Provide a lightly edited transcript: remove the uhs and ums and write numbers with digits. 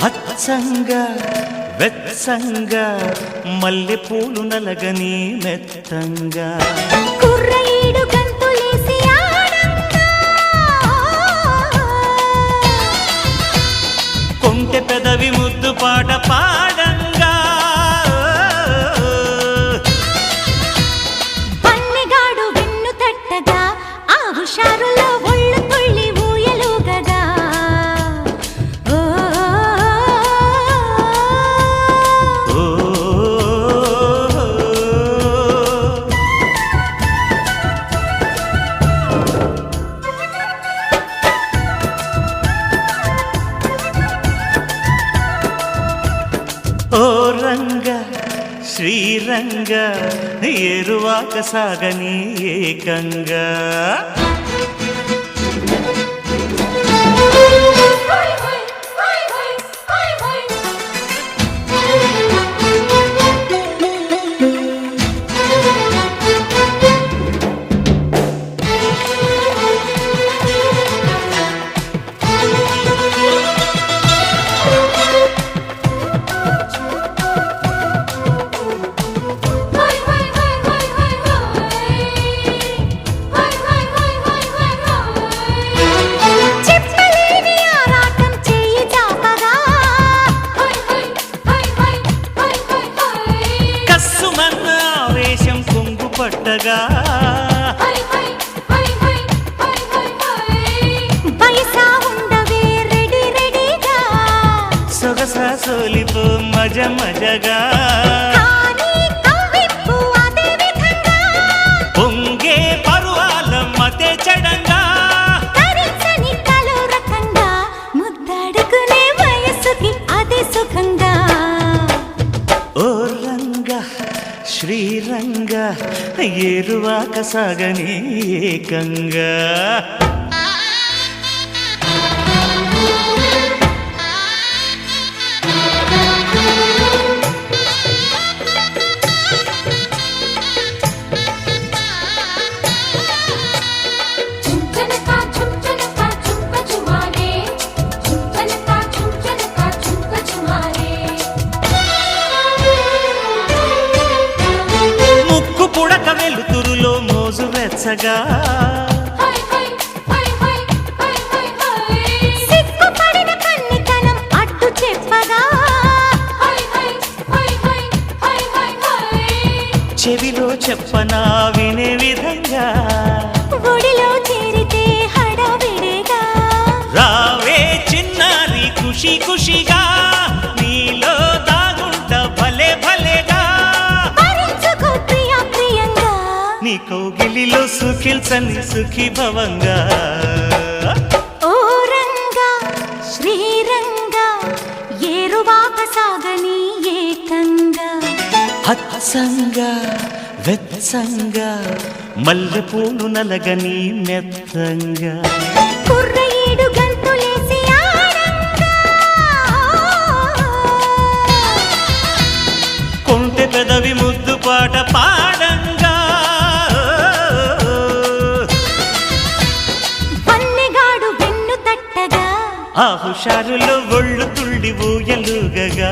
అచ్చంగా వెచ్చంగా మల్లె పూలు నలగని మెత్తంగా కుర్రయీడు గంతులేసి ఆడంగా కొంటె పెదవి ముద్దు పాట పాడంగా పన్నెగాడు వెన్ను తట్టగా ఆ హుషారులో ఒళ్ళు తుళ్ళి ఊయలుగగా ఓ రంగ శ్రీరంగ ఏరువాక సాగని ఏకంగా పట్టగా బయసా ఉండవే రెడీ రెడీగా సొగసా సోలిపో మజ మజగా పొంగే పరువాల మతే చడంగా తరించని కలో రకంగా ముద్దాడుకునే వయసుకి అదే సుఖంగా ఓ రంగ శ్రీరంగ ఏరువాక సాగని ఏకంగా వెలుతురులో మోజు వెచ్చగా సిగ్గుపడిన కన్నికనం అడ్డు చెప్పగా చెవిలో చెప్పనా వినే విధంగా ఒడిలో చేరితే హడావిడిగా రావే చిన్నారి ఖుషి ఖుషిగా నీలో దాగుంట భలే భలేగా నీ కౌగిలిలో సుఖిల్చని సుఖీ భవంగా ఓ రంగా శ్రీరంగా ఏరువాక సాగని ఏకంగా అచ్చంగా వెచ్చంగా మల్లె పూలు నలగని మెత్తంగా కుర్రయీడు గంతులేసి ఆడంగా కొంటె పెదవి ముద్దు పాట పాడంగా ఆ హుషారులో ఒళ్ళు తుళ్ళి ఊయలుగగా